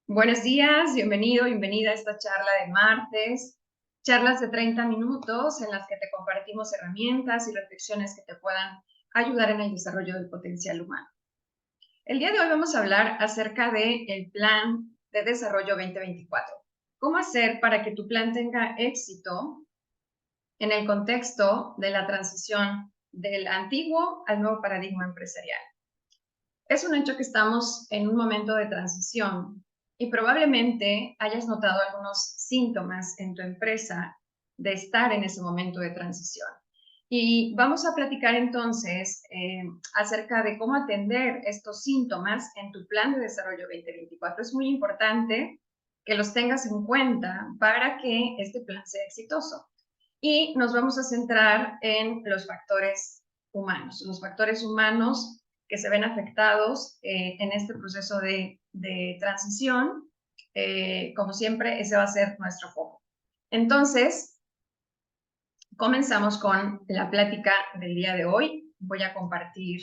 Buenos días, bienvenido, bienvenida a esta charla de martes, charlas de 30 minutos en las que te compartimos herramientas y reflexiones que te puedan ayudar en el desarrollo del potencial humano. El día de hoy vamos a hablar acerca del Plan de Desarrollo 2024. ¿Cómo hacer para que tu plan tenga éxito en el contexto de la transición del antiguo al nuevo paradigma empresarial? Es un hecho que estamos en un momento de transición y probablemente hayas notado algunos síntomas en tu empresa de estar en ese momento de transición. Y vamos a platicar entonces acerca de cómo atender estos síntomas en tu plan de desarrollo 2024. Es muy importante que los tengas en cuenta para que este plan sea exitoso. Y nos vamos a centrar en los factores humanos. Los factores humanos que se ven afectados en este proceso de transición. Como siempre, ese va a ser nuestro foco. Entonces, comenzamos con la plática del día de hoy. Voy a compartir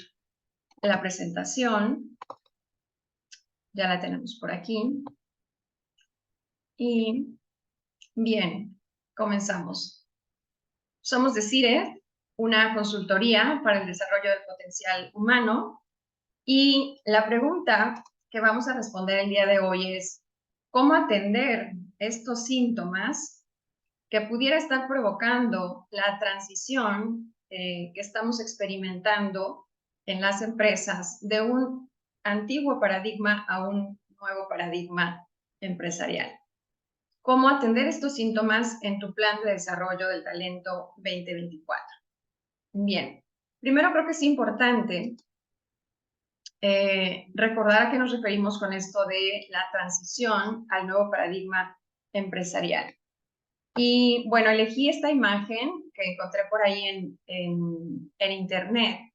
la presentación. Ya la tenemos por aquí. Y bien, comenzamos. Somos Desire, una consultoría para el desarrollo del potencial humano. Y la pregunta que vamos a responder el día de hoy es, ¿cómo atender estos síntomas que pudiera estar provocando la transición que estamos experimentando en las empresas de un antiguo paradigma a un nuevo paradigma empresarial? ¿Cómo atender estos síntomas en tu plan de desarrollo del talento 2024? Bien, primero creo que es importante recordar a qué nos referimos con esto de la transición al nuevo paradigma empresarial. Y bueno, elegí esta imagen que encontré por ahí en internet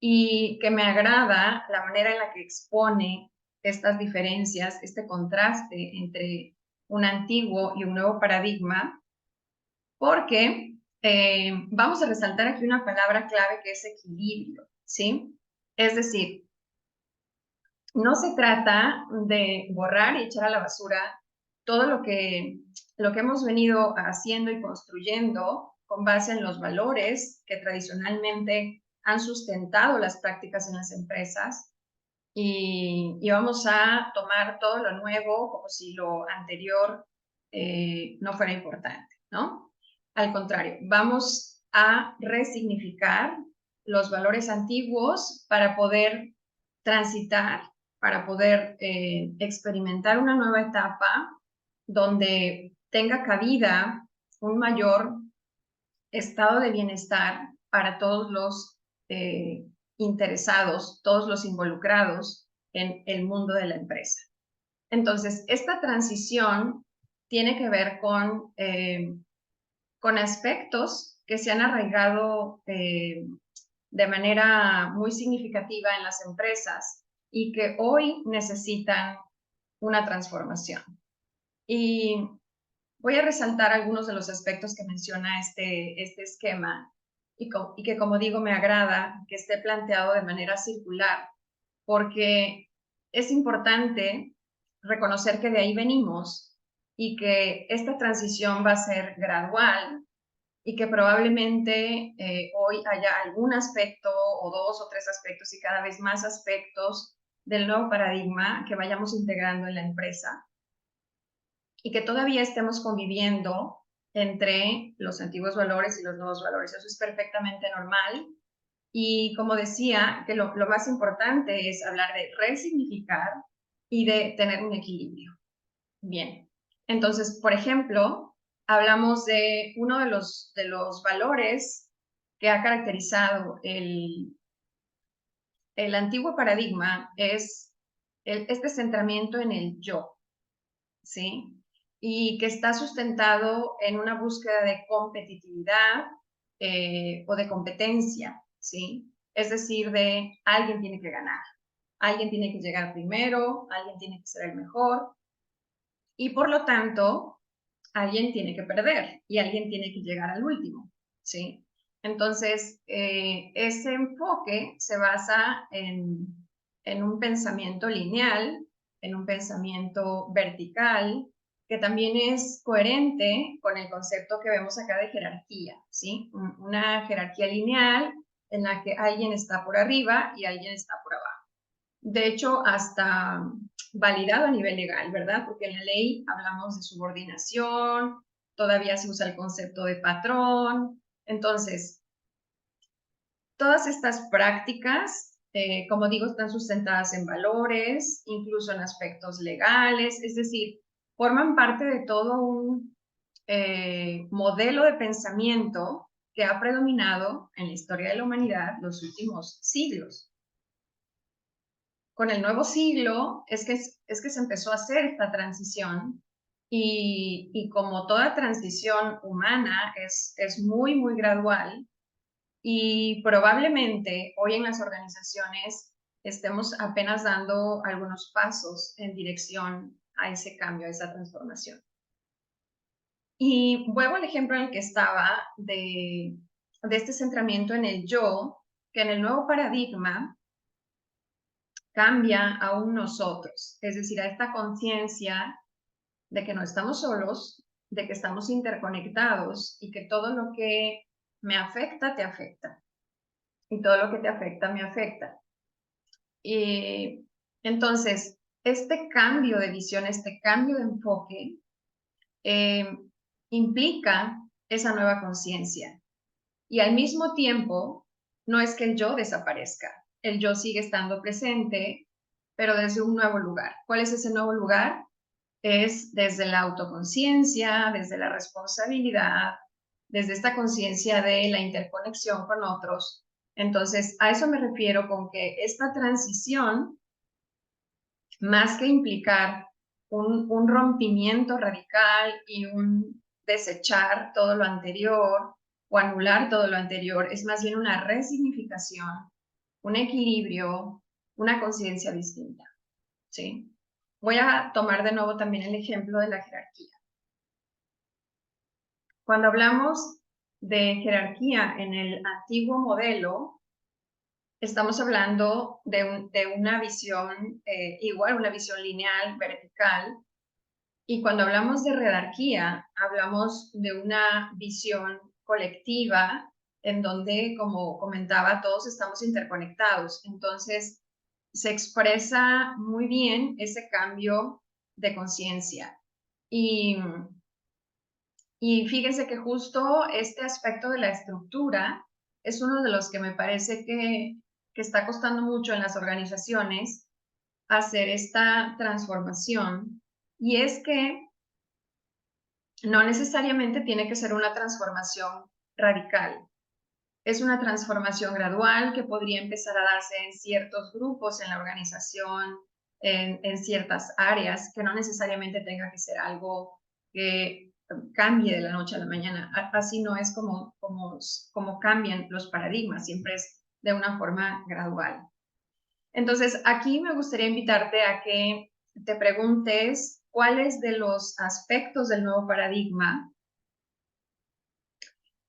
y que me agrada la manera en la que expone estas diferencias, este contraste entre un antiguo y un nuevo paradigma, porque vamos a resaltar aquí una palabra clave que es equilibrio, ¿sí? Es decir, no se trata de borrar y echar a la basura todo lo que hemos venido haciendo y construyendo con base en los valores que tradicionalmente han sustentado las prácticas en las empresas y vamos a tomar todo lo nuevo como si lo anterior no fuera importante, ¿no? Al contrario, vamos a resignificar los valores antiguos para poder transitar, para poder experimentar una nueva etapa donde tenga cabida un mayor estado de bienestar para todos los interesados, todos los involucrados en el mundo de la empresa. Entonces, esta transición tiene que ver con aspectos que se han arraigado de manera muy significativa en las empresas y que hoy necesitan una transformación. Y voy a resaltar algunos de los aspectos que menciona este esquema y que, como digo, me agrada que esté planteado de manera circular, porque es importante reconocer que de ahí venimos y que esta transición va a ser gradual y que probablemente hoy haya algún aspecto o dos o tres aspectos y cada vez más aspectos del nuevo paradigma que vayamos integrando en la empresa y que todavía estemos conviviendo entre los antiguos valores y los nuevos valores. Eso es perfectamente normal. Y como decía, que lo más importante es hablar de resignificar y de tener un equilibrio. Bien, entonces, por ejemplo, hablamos de uno de los valores que ha caracterizado el antiguo paradigma es este centramiento en el yo, ¿sí? Y que está sustentado en una búsqueda de competitividad o de competencia, ¿sí? Es decir, de alguien tiene que ganar, alguien tiene que llegar primero, alguien tiene que ser el mejor y por lo tanto, alguien tiene que perder y alguien tiene que llegar al último, ¿sí? Entonces, ese enfoque se basa en un pensamiento lineal en un pensamiento vertical, que también es coherente con el concepto que vemos acá de jerarquía, ¿sí? Una jerarquía lineal en la que alguien está por arriba y alguien está por abajo. De hecho, hasta validado a nivel legal, ¿verdad? Porque en la ley hablamos de subordinación, todavía se usa el concepto de patrón. Entonces, todas estas prácticas, como digo, están sustentadas en valores, incluso en aspectos legales, es decir, forman parte de todo un modelo de pensamiento que ha predominado en la historia de la humanidad los últimos siglos. Con el nuevo siglo es que se empezó a hacer esta transición y como toda transición humana es muy, muy gradual, y probablemente hoy en las organizaciones estemos apenas dando algunos pasos en dirección a ese cambio, a esa transformación. Y vuelvo al ejemplo en el que estaba de este centramiento en el yo, que en el nuevo paradigma cambia a un nosotros, es decir, a esta conciencia de que no estamos solos, de que estamos interconectados y que todo lo que me afecta, te afecta. Y todo lo que te afecta, me afecta. Y entonces, este cambio de visión, este cambio de enfoque, implica esa nueva conciencia. Y al mismo tiempo, no es que el yo desaparezca, el yo sigue estando presente, pero desde un nuevo lugar. ¿Cuál es ese nuevo lugar? Es desde la autoconciencia, desde la responsabilidad, desde esta conciencia de la interconexión con otros. Entonces, a eso me refiero con que esta transición, más que implicar un rompimiento radical y un desechar todo lo anterior o anular todo lo anterior, es más bien una resignificación, un equilibrio, una conciencia distinta, ¿sí? Voy a tomar de nuevo también el ejemplo de la jerarquía. Cuando hablamos de jerarquía en el antiguo modelo, estamos hablando de una visión igual, una visión lineal, vertical, y cuando hablamos de jerarquía, hablamos de una visión colectiva en donde, como comentaba, todos estamos interconectados. Entonces, se expresa muy bien ese cambio de conciencia. Y fíjense que justo este aspecto de la estructura es uno de los que me parece que está costando mucho en las organizaciones hacer esta transformación. Y es que no necesariamente tiene que ser una transformación radical. Es una transformación gradual que podría empezar a darse en ciertos grupos en la organización, en ciertas áreas, que no necesariamente tenga que ser algo que cambie de la noche a la mañana. Así no es como cambian los paradigmas, siempre es de una forma gradual. Entonces, aquí me gustaría invitarte a que te preguntes cuáles de los aspectos del nuevo paradigma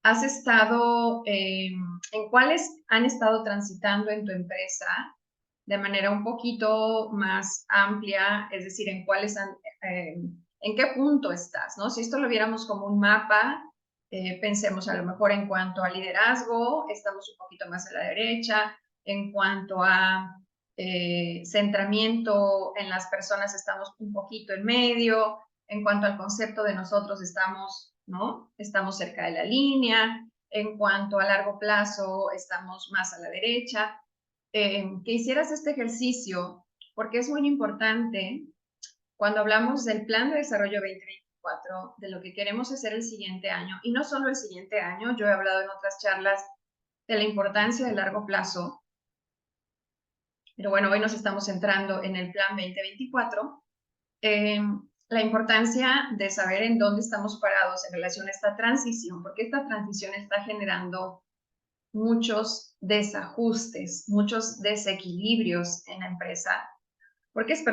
has estado, en cuáles han estado transitando en tu empresa de manera un poquito más amplia, es decir, en cuáles en qué punto estás, ¿no? Si esto lo viéramos como un mapa, pensemos a lo mejor en cuanto a liderazgo, estamos un poquito más a la derecha, en cuanto a centramiento en las personas, estamos un poquito en medio, en cuanto al concepto de nosotros, estamos, ¿no? Estamos cerca de la línea, en cuanto a largo plazo, estamos más a la derecha. Que hicieras este ejercicio, porque es muy importante cuando hablamos del Plan de Desarrollo 2024, de lo que queremos hacer el siguiente año, y no solo el siguiente año, yo he hablado en otras charlas de la importancia del largo plazo, pero bueno, hoy nos estamos centrando en el Plan 2024, la importancia de saber en dónde estamos parados en relación a esta transición, porque esta transición está generando muchos desajustes, muchos desequilibrios en la empresa, porque es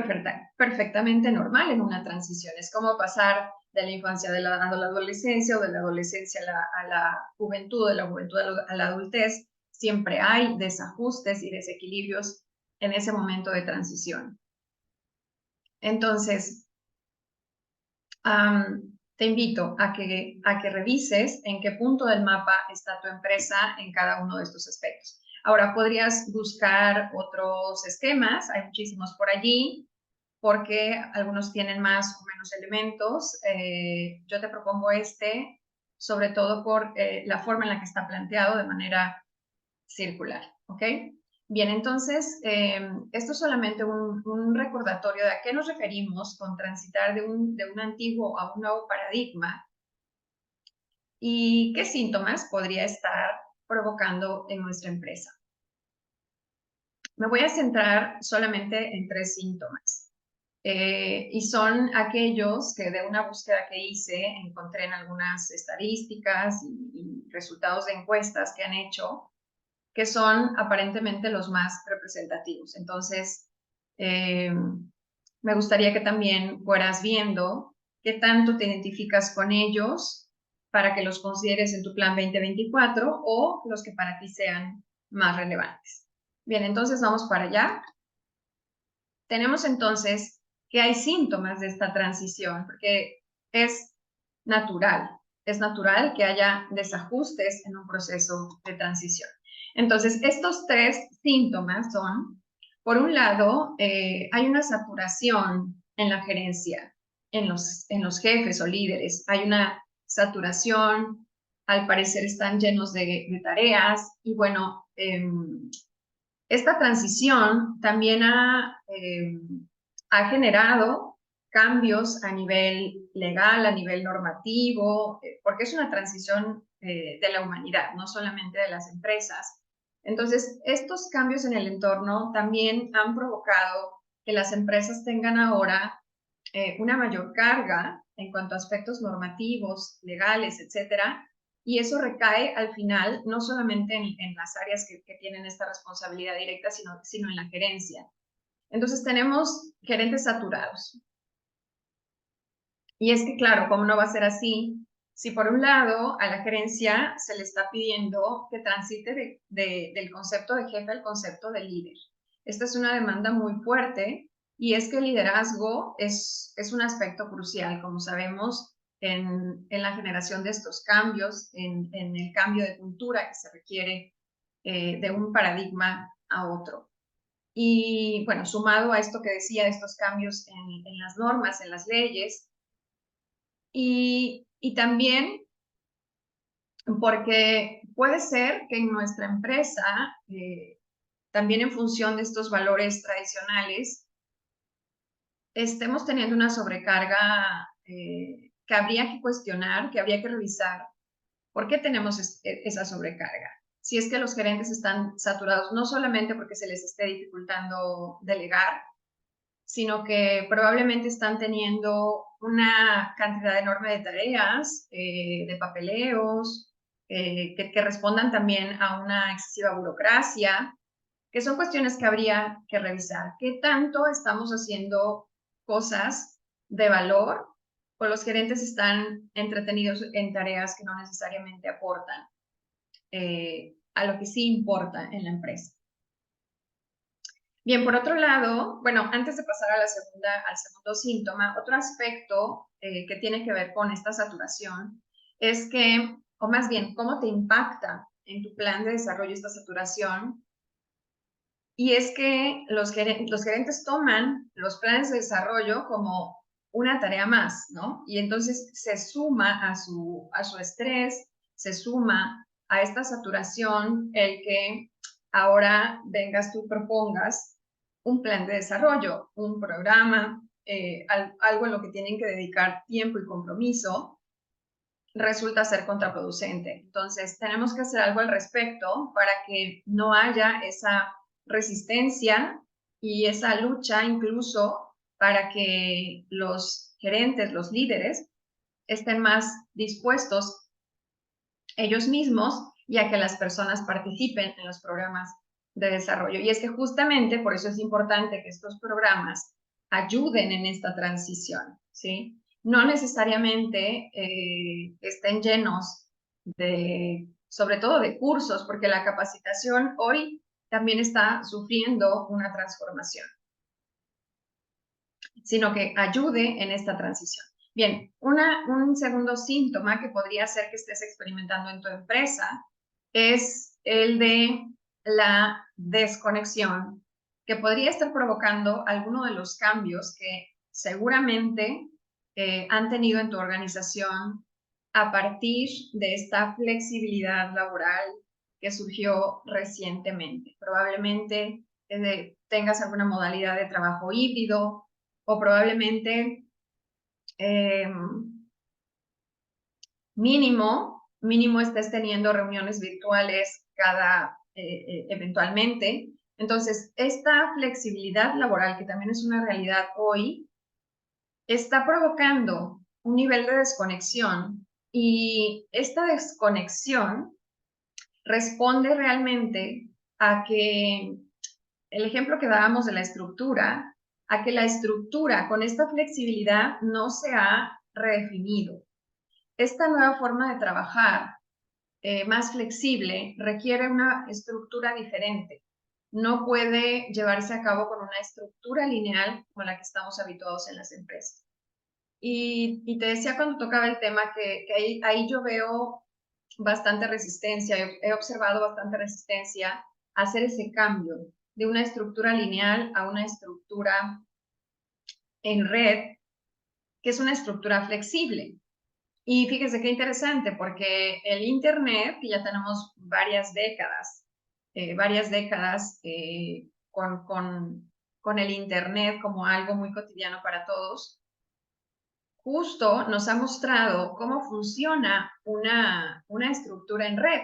perfectamente normal en una transición. Es como pasar de la infancia a la adolescencia o de la adolescencia a la juventud, de la juventud a la adultez. Siempre hay desajustes y desequilibrios en ese momento de transición. Entonces, te invito a que revises en qué punto del mapa está tu empresa en cada uno de estos aspectos. Ahora, podrías buscar otros esquemas, hay muchísimos por allí, porque algunos tienen más o menos elementos. Yo te propongo este, sobre todo por la forma en la que está planteado de manera circular, ¿ok? Bien, entonces, esto es solamente un recordatorio de a qué nos referimos con transitar de un antiguo a un nuevo paradigma y qué síntomas podría estar provocando en nuestra empresa. Me voy a centrar solamente en 3 síntomas. Y son aquellos que de una búsqueda que hice encontré en algunas estadísticas y resultados de encuestas que han hecho, que son aparentemente los más representativos. Entonces, me gustaría que también fueras viendo qué tanto te identificas con ellos para que los consideres en tu plan 2024 o los que para ti sean más relevantes. Bien, entonces vamos para allá. Tenemos entonces que hay síntomas de esta transición, porque es natural que haya desajustes en un proceso de transición. Entonces, estos 3 síntomas son, por un lado, hay una saturación en la gerencia, en los jefes o líderes, hay una saturación, al parecer están llenos de tareas y bueno, esta transición también ha generado cambios a nivel legal, a nivel normativo, porque es una transición de la humanidad, no solamente de las empresas. Entonces, estos cambios en el entorno también han provocado que las empresas tengan ahora una mayor carga en cuanto a aspectos normativos, legales, etcétera, y eso recae al final no solamente en las áreas que tienen esta responsabilidad directa, sino en la gerencia. Entonces tenemos gerentes saturados. Y es que, claro, ¿cómo no va a ser así? Si por un lado a la gerencia se le está pidiendo que transite del concepto de jefe al concepto de líder. Esta es una demanda muy fuerte y es que el liderazgo es un aspecto crucial, como sabemos, en la generación de estos cambios, en el cambio de cultura que se requiere de un paradigma a otro. Y bueno, sumado a esto que decía, estos cambios en las normas, en las leyes, y también porque puede ser que en nuestra empresa, también en función de estos valores tradicionales, estemos teniendo una sobrecarga que habría que cuestionar, que habría que revisar. ¿Por qué tenemos esa sobrecarga? Si es que los gerentes están saturados, no solamente porque se les esté dificultando delegar, sino que probablemente están teniendo una cantidad enorme de tareas, de papeleos, que respondan también a una excesiva burocracia, que son cuestiones que habría que revisar. ¿Qué tanto estamos haciendo cosas de valor o los gerentes están entretenidos en tareas que no necesariamente aportan a lo que sí importa en la empresa? Bien, por otro lado, bueno, antes de pasar a al segundo síntoma, otro aspecto que tiene que ver con esta saturación es que, o más bien, cómo te impacta en tu plan de desarrollo esta saturación. Y es que los gerentes toman los planes de desarrollo como una tarea más, ¿no? Y entonces se suma a su estrés, se suma a esta saturación el que ahora vengas tú propongas un plan de desarrollo, un programa, algo en lo que tienen que dedicar tiempo y compromiso, resulta ser contraproducente. Entonces, tenemos que hacer algo al respecto para que no haya esa resistencia y esa lucha incluso para que los gerentes, los líderes, estén más dispuestos ellos mismos y a que las personas participen en los programas de desarrollo. Y es que justamente por eso es importante que estos programas ayuden en esta transición, ¿sí? No necesariamente estén llenos sobre todo de cursos, porque la capacitación hoy también está sufriendo una transformación. sino que ayude en esta transición. Bien, un segundo síntoma que podría ser que estés experimentando en tu empresa es el de la desconexión, que podría estar provocando alguno de los cambios que seguramente han tenido en tu organización a partir de esta flexibilidad laboral que surgió recientemente. Probablemente tengas alguna modalidad de trabajo híbrido o probablemente mínimo estés teniendo reuniones virtuales eventualmente. Entonces, esta flexibilidad laboral, que también es una realidad hoy, está provocando un nivel de desconexión, y esta desconexión responde realmente a que el ejemplo que dábamos de la estructura, a que la estructura con esta flexibilidad no se ha redefinido. Esta nueva forma de trabajar más flexible requiere una estructura diferente. No puede llevarse a cabo con una estructura lineal como la que estamos habituados en las empresas. Y te decía cuando tocaba el tema que ahí yo veo bastante resistencia, he observado bastante resistencia a hacer ese cambio de una estructura lineal a una estructura en red, que es una estructura flexible. Y fíjese qué interesante, porque el Internet, que ya tenemos varias décadas con el Internet como algo muy cotidiano para todos, justo nos ha mostrado cómo funciona una estructura en red.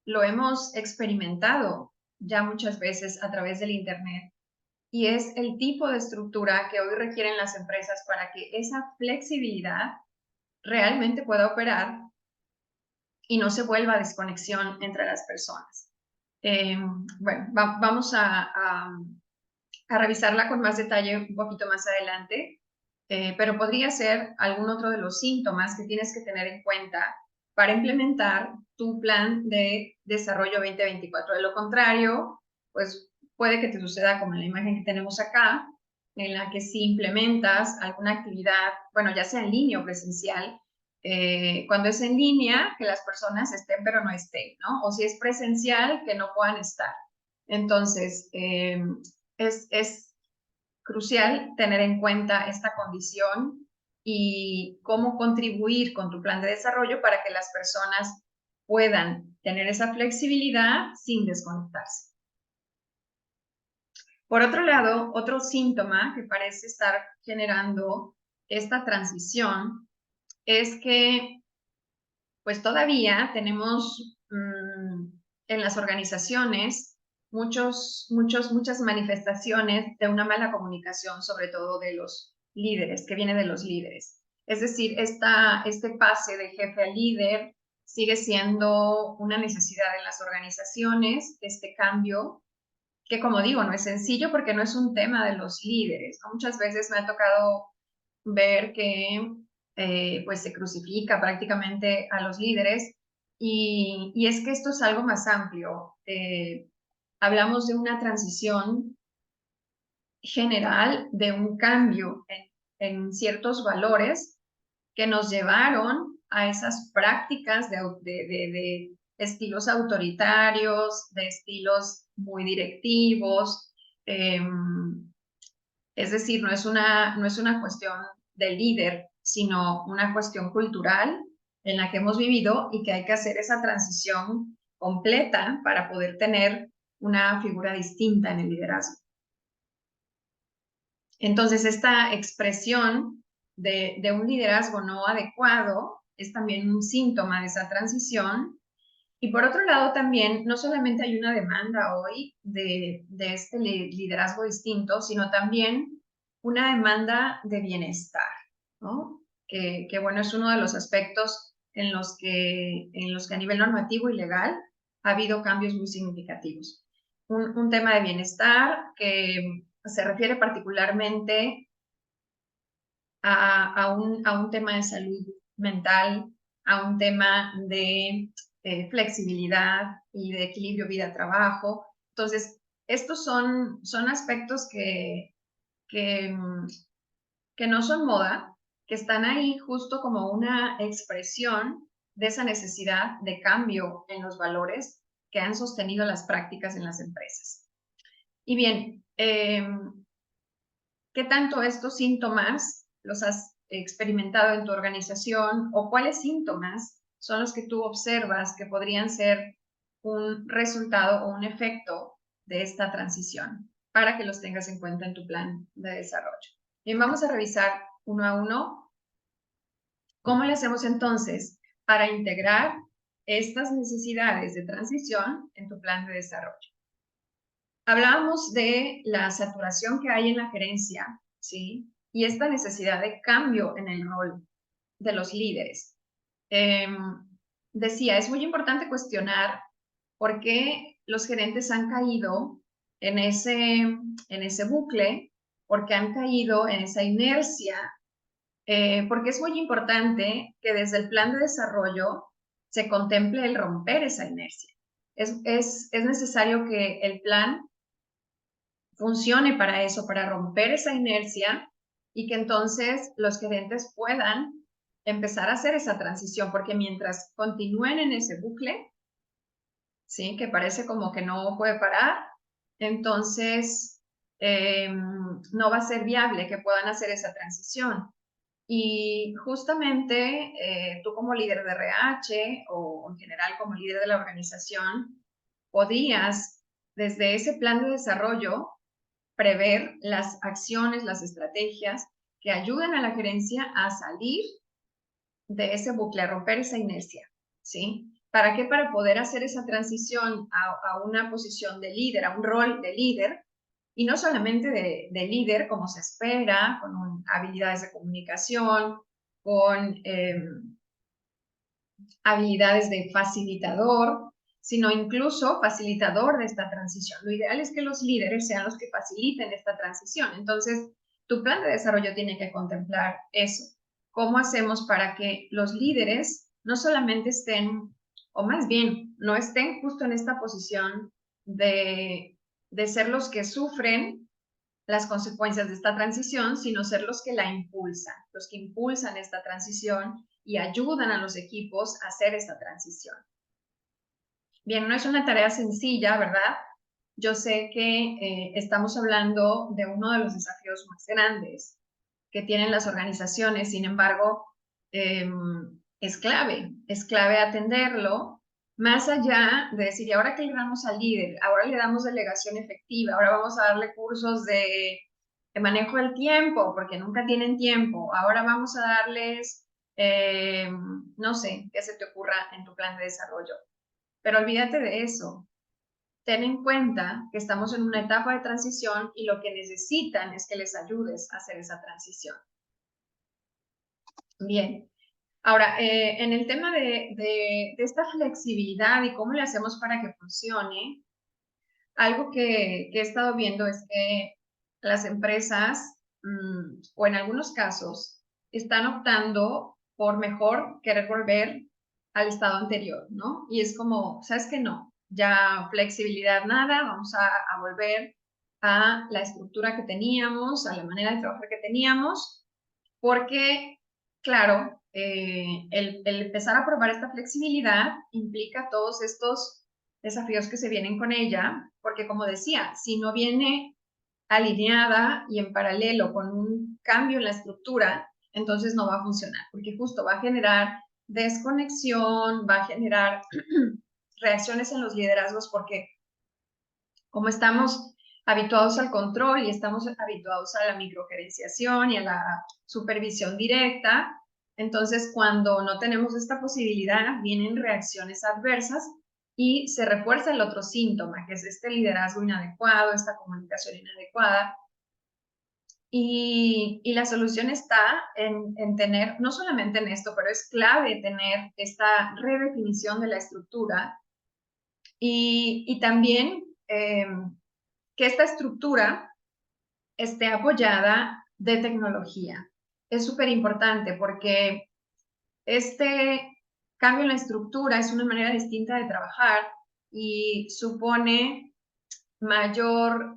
Lo hemos experimentado ya muchas veces a través del Internet, y es el tipo de estructura que hoy requieren las empresas para que esa flexibilidad realmente pueda operar y no se vuelva desconexión entre las personas. Bueno, vamos a revisarla con más detalle un poquito más adelante, pero podría ser algún otro de los síntomas que tienes que tener en cuenta para implementar tu plan de desarrollo 2024. De lo contrario, pues puede que te suceda como en la imagen que tenemos acá, en la que si implementas alguna actividad, bueno, ya sea en línea o presencial, cuando es en línea, que las personas estén pero no estén, ¿no? O si es presencial, que no puedan estar. Entonces, es crucial tener en cuenta esta condición y cómo contribuir con tu plan de desarrollo para que las personas puedan tener esa flexibilidad sin desconectarse. Por otro lado, otro síntoma que parece estar generando esta transición es que pues todavía tenemos en las organizaciones muchas manifestaciones de una mala comunicación, sobre todo de los líderes, que viene de los líderes. Es decir, este pase de jefe a líder sigue siendo una necesidad en las organizaciones, este cambio, que como digo, no es sencillo porque no es un tema de los líderes, ¿no? Muchas veces me ha tocado ver que pues se crucifica prácticamente a los líderes, y es que esto es algo más amplio. Hablamos de una transición general, de un cambio en ciertos valores que nos llevaron a esas prácticas de estilos autoritarios, de estilos muy directivos. Es decir, no es una cuestión del líder, sino una cuestión cultural en la que hemos vivido y que hay que hacer esa transición completa para poder tener una figura distinta en el liderazgo. Entonces, esta expresión de un liderazgo no adecuado es también un síntoma de esa transición. Y por otro lado, también no solamente hay una demanda hoy de este liderazgo distinto, sino también una demanda de bienestar, ¿no? Que bueno, es uno de los aspectos en los que a nivel normativo y legal ha habido cambios muy significativos. Un tema de bienestar que se refiere particularmente a un tema de salud mental, a un tema de flexibilidad y de equilibrio vida-trabajo. Entonces, estos son aspectos que que no son moda, que están ahí justo como una expresión de esa necesidad de cambio en los valores que han sostenido las prácticas en las empresas. Y bien, ¿qué tanto estos síntomas los has experimentado en tu organización o cuáles síntomas son los que tú observas que podrían ser un resultado o un efecto de esta transición para que los tengas en cuenta en tu plan de desarrollo? Bien, vamos a revisar uno a uno. ¿Cómo le hacemos entonces para integrar estas necesidades de transición en tu plan de desarrollo? Hablábamos de la saturación que hay en la gerencia, ¿sí? Y esta necesidad de cambio en el rol de los líderes. Decía, es muy importante cuestionar por qué los gerentes han caído en ese bucle, porque han caído en esa inercia, porque es muy importante que desde el plan de desarrollo se contemple el romper esa inercia. Es necesario que el plan funcione para eso, para romper esa inercia y que entonces los gerentes puedan empezar a hacer esa transición, porque mientras continúen en ese bucle, ¿sí? Que parece como que no puede parar, entonces no va a ser viable que puedan hacer esa transición. Y justamente tú como líder de RH o en general como líder de la organización, podías desde ese plan de desarrollo prever las acciones, las estrategias que ayuden a la gerencia a salir de ese bucle, a romper esa inercia, ¿sí? ¿Para qué? Para poder hacer esa transición a una posición de líder, a un rol de líder, y no solamente de líder como se espera, con habilidades de comunicación, con habilidades de facilitador, sino incluso facilitador de esta transición. Lo ideal es que los líderes sean los que faciliten esta transición. Entonces, tu plan de desarrollo tiene que contemplar eso. ¿Cómo hacemos para que los líderes no solamente estén, o más bien, no estén justo en esta posición de ser los que sufren las consecuencias de esta transición, sino ser los que la impulsan, los que impulsan esta transición y ayudan a los equipos a hacer esta transición? Bien, no es una tarea sencilla, ¿verdad? Yo sé que estamos hablando de uno de los desafíos más grandes que tienen las organizaciones, sin embargo, es clave atenderlo, más allá de decir, y ahora que le damos al líder, ahora le damos delegación efectiva, ahora vamos a darle cursos de manejo del tiempo, porque nunca tienen tiempo, ahora vamos a darles, no sé, qué se te ocurra en tu plan de desarrollo. Pero olvídate de eso. Ten en cuenta que estamos en una etapa de transición y lo que necesitan es que les ayudes a hacer esa transición. Bien. Ahora, en el tema de esta flexibilidad y cómo le hacemos para que funcione, algo que he estado viendo es que las empresas, o en algunos casos, están optando por mejor querer volver al estado anterior, ¿no? Y es como, ¿sabes qué? No, ya flexibilidad nada, vamos a volver a la estructura que teníamos, a la manera de trabajar que teníamos, porque, claro, el empezar a probar esta flexibilidad implica todos estos desafíos que se vienen con ella, porque como decía, si no viene alineada y en paralelo con un cambio en la estructura, entonces no va a funcionar, porque justo va a generar desconexión, va a generar reacciones en los liderazgos, porque como estamos habituados al control y estamos habituados a la microgerenciación y a la supervisión directa, entonces cuando no tenemos esta posibilidad, vienen reacciones adversas y se refuerza el otro síntoma, que es este liderazgo inadecuado, esta comunicación inadecuada. Y la solución está en tener, no solamente en esto, pero es clave tener esta redefinición de la estructura y también que esta estructura esté apoyada de tecnología. Es súper importante porque este cambio en la estructura es una manera distinta de trabajar y supone mayor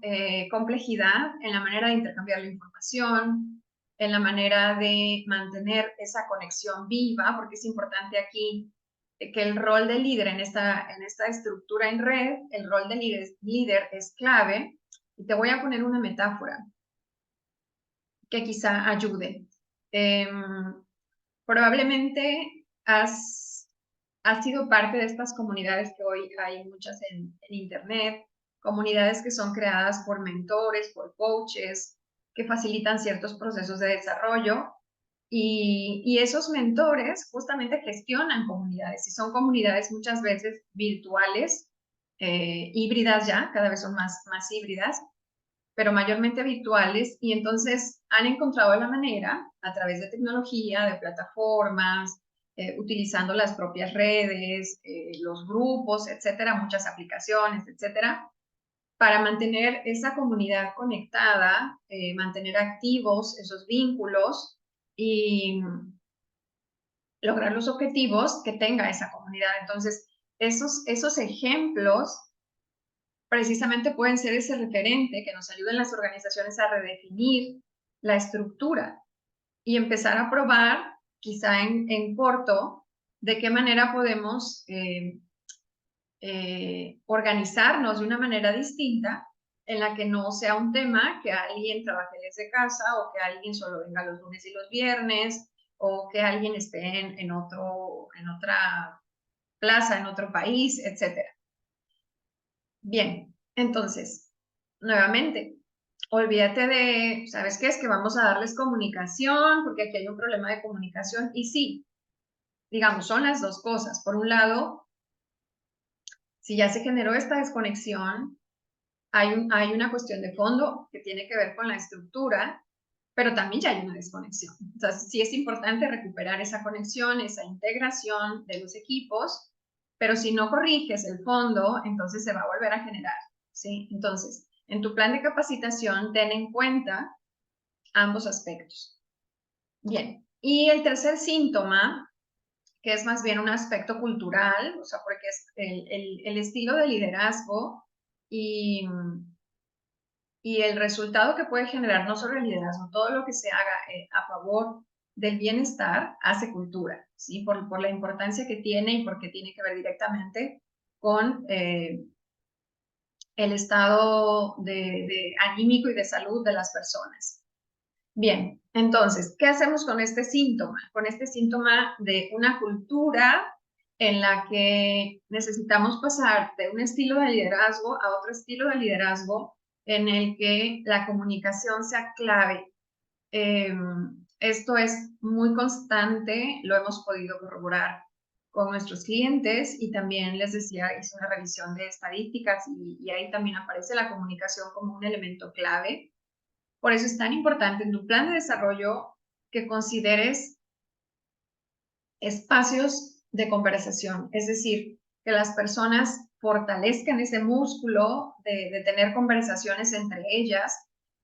complejidad en la manera de intercambiar la información, en la manera de mantener esa conexión viva, porque es importante aquí que el rol de líder en esta estructura en red, el rol de líder es clave. Y te voy a poner una metáfora que quizá ayude. Probablemente has sido parte de estas comunidades que hoy hay muchas en Internet, comunidades que son creadas por mentores, por coaches, que facilitan ciertos procesos de desarrollo. Y esos mentores justamente gestionan comunidades y son comunidades muchas veces virtuales, híbridas ya, cada vez son más híbridas, pero mayormente virtuales, y entonces han encontrado la manera, a través de tecnología, de plataformas, utilizando las propias redes, los grupos, etcétera, muchas aplicaciones, etcétera, para mantener esa comunidad conectada, mantener activos esos vínculos y lograr los objetivos que tenga esa comunidad. Entonces, esos ejemplos precisamente pueden ser ese referente que nos ayude en las organizaciones a redefinir la estructura y empezar a probar, quizá en corto, de qué manera podemos organizarnos de una manera distinta en la que no sea un tema que alguien trabaje desde casa o que alguien solo venga los lunes y los viernes o que alguien esté en otra plaza, en otro país, etc. Bien, entonces, nuevamente, olvídate de, ¿sabes qué? Es que vamos a darles comunicación porque aquí hay un problema de comunicación. Y sí, digamos, son las dos cosas. Por un lado, si ya se generó esta desconexión, hay una cuestión de fondo que tiene que ver con la estructura, pero también ya hay una desconexión. Entonces, sí es importante recuperar esa conexión, esa integración de los equipos, pero si no corriges el fondo, entonces se va a volver a generar, ¿sí? Entonces, en tu plan de capacitación, ten en cuenta ambos aspectos. Bien, y el tercer síntoma, que es más bien un aspecto cultural, o sea, porque es el estilo de liderazgo y el resultado que puede generar no solo el liderazgo, todo lo que se haga a favor del bienestar hace cultura, ¿sí? Por la importancia que tiene y porque tiene que ver directamente con el estado de anímico y de salud de las personas. Bien, entonces, ¿qué hacemos con este síntoma? Con este síntoma de una cultura en la que necesitamos pasar de un estilo de liderazgo a otro estilo de liderazgo en el que la comunicación sea clave. Esto es muy constante, lo hemos podido corroborar con nuestros clientes y también les decía, hice una revisión de estadísticas y ahí también aparece la comunicación como un elemento clave. Por eso es tan importante en tu plan de desarrollo que consideres espacios de conversación, es decir, que las personas fortalezcan ese músculo de tener conversaciones entre ellas,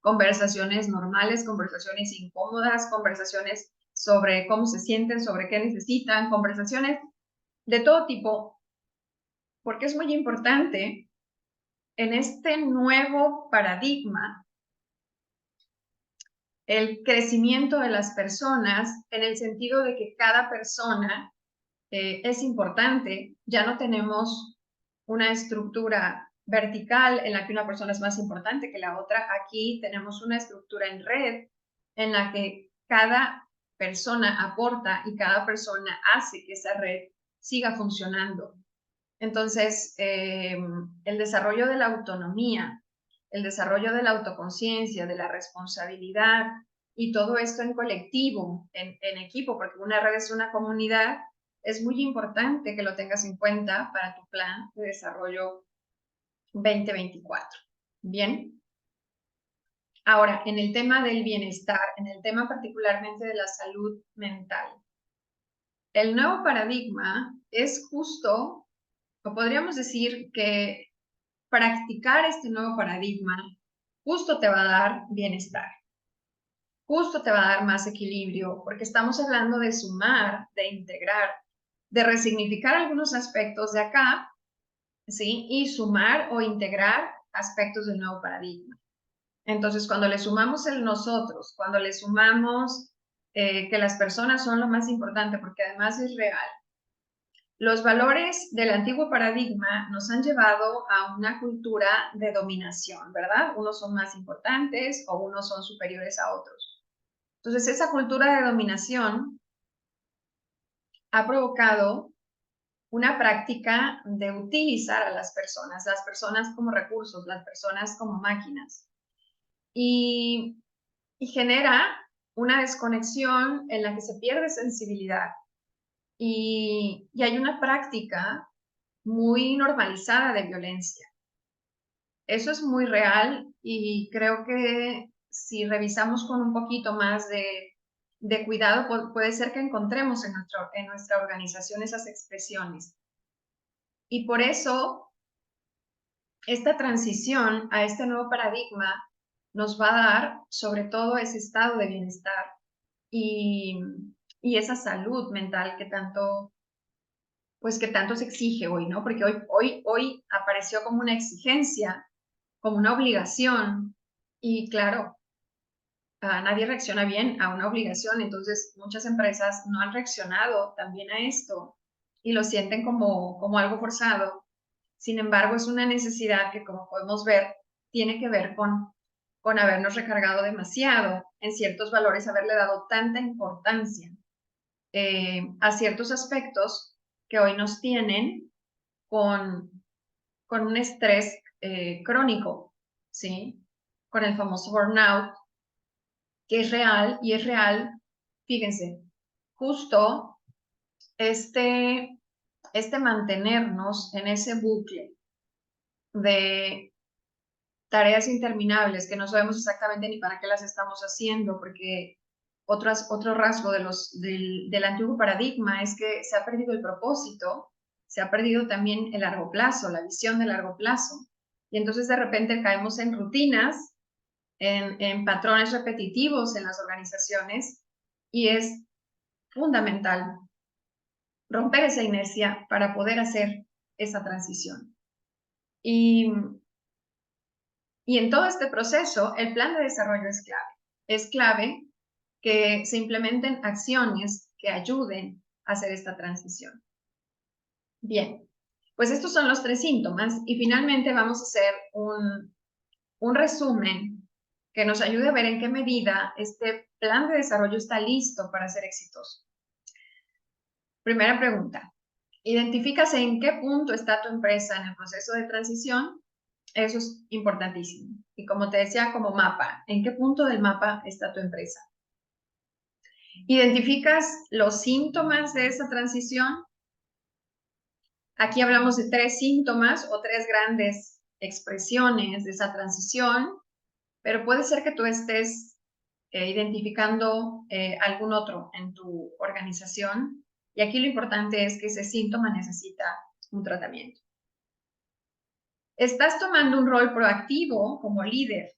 conversaciones normales, conversaciones incómodas, conversaciones sobre cómo se sienten, sobre qué necesitan, conversaciones de todo tipo, porque es muy importante en este nuevo paradigma el crecimiento de las personas en el sentido de que cada persona es importante. Ya no tenemos una estructura vertical en la que una persona es más importante que la otra. Aquí tenemos una estructura en red en la que cada persona aporta y cada persona hace que esa red siga funcionando. Entonces, el desarrollo de la autonomía, el desarrollo de la autoconciencia, de la responsabilidad y todo esto en colectivo, en equipo, porque una red es una comunidad, es muy importante que lo tengas en cuenta para tu plan de desarrollo 2024. Bien. Ahora, en el tema del bienestar, en el tema particularmente de la salud mental, el nuevo paradigma es justo, o podríamos decir que practicar este nuevo paradigma justo te va a dar bienestar, justo te va a dar más equilibrio, porque estamos hablando de sumar, de integrar, de resignificar algunos aspectos de acá, ¿sí? Y sumar o integrar aspectos del nuevo paradigma. Entonces, cuando le sumamos el nosotros, cuando le sumamos que las personas son lo más importante, porque además es real, los valores del antiguo paradigma nos han llevado a una cultura de dominación, ¿verdad? Unos son más importantes o unos son superiores a otros. Entonces, esa cultura de dominación ha provocado una práctica de utilizar a las personas como recursos, las personas como máquinas. Y genera una desconexión en la que se pierde sensibilidad. Y hay una práctica muy normalizada de violencia. Eso es muy real y creo que si revisamos con un poquito más de cuidado, puede ser que encontremos en nuestra organización esas expresiones. Y por eso, esta transición a este nuevo paradigma nos va a dar sobre todo ese estado de bienestar y esa salud mental que tanto se exige hoy, ¿no? Porque hoy apareció como una exigencia, como una obligación, y claro, nadie reacciona bien a una obligación, entonces muchas empresas no han reaccionado también a esto y lo sienten como algo forzado. Sin embargo, es una necesidad que, como podemos ver, tiene que ver con habernos recargado demasiado en ciertos valores, haberle dado tanta importancia a ciertos aspectos que hoy nos tienen con un estrés crónico, ¿sí? Con el famoso burnout, que es real y es real, fíjense, justo este mantenernos en ese bucle de tareas interminables que no sabemos exactamente ni para qué las estamos haciendo, porque otro rasgo del antiguo paradigma es que se ha perdido el propósito, se ha perdido también el largo plazo, la visión de largo plazo. Y entonces de repente caemos en rutinas, en patrones repetitivos en las organizaciones y es fundamental romper esa inercia para poder hacer esa transición. Y en todo este proceso, el plan de desarrollo es clave. Es clave que se implementen acciones que ayuden a hacer esta transición. Bien, pues estos son los 3 síntomas y finalmente vamos a hacer un resumen que nos ayude a ver en qué medida este plan de desarrollo está listo para ser exitoso. Primera pregunta, ¿identificas en qué punto está tu empresa en el proceso de transición? Eso es importantísimo. Y como te decía, como mapa, ¿en qué punto del mapa está tu empresa? ¿Identificas los síntomas de esa transición? Aquí hablamos de 3 síntomas o 3 grandes expresiones de esa transición, pero puede ser que tú estés identificando algún otro en tu organización. Y aquí lo importante es que ese síntoma necesita un tratamiento. ¿Estás tomando un rol proactivo como líder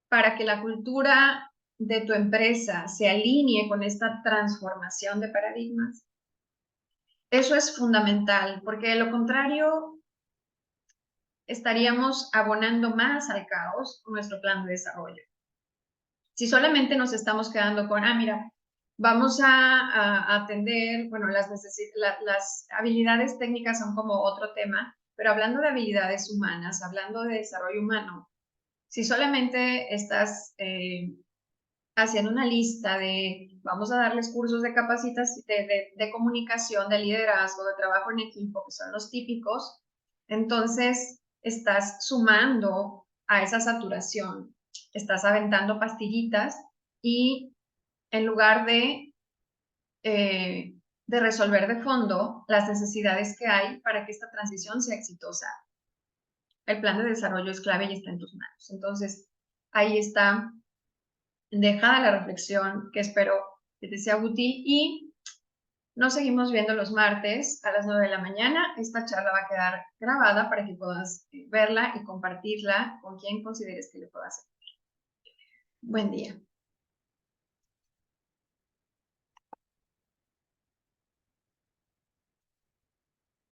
para que la cultura de tu empresa se alinee con esta transformación de paradigmas? Eso es fundamental, porque de lo contrario estaríamos abonando más al caos con nuestro plan de desarrollo. Si solamente nos estamos quedando con, mira, vamos a atender, bueno, las habilidades técnicas son como otro tema, pero hablando de habilidades humanas, hablando de desarrollo humano, si solamente estás haciendo una lista de, vamos a darles cursos de capacitación, de comunicación, de liderazgo, de trabajo en equipo, que son los típicos, entonces estás sumando a esa saturación, estás aventando pastillitas y en lugar de resolver de fondo las necesidades que hay para que esta transición sea exitosa. El plan de desarrollo es clave y está en tus manos. Entonces, ahí está dejada la reflexión que espero que te sea útil y nos seguimos viendo los martes a las 9 de la mañana. Esta charla va a quedar grabada para que puedas verla y compartirla con quien consideres que le pueda servir. Buen día.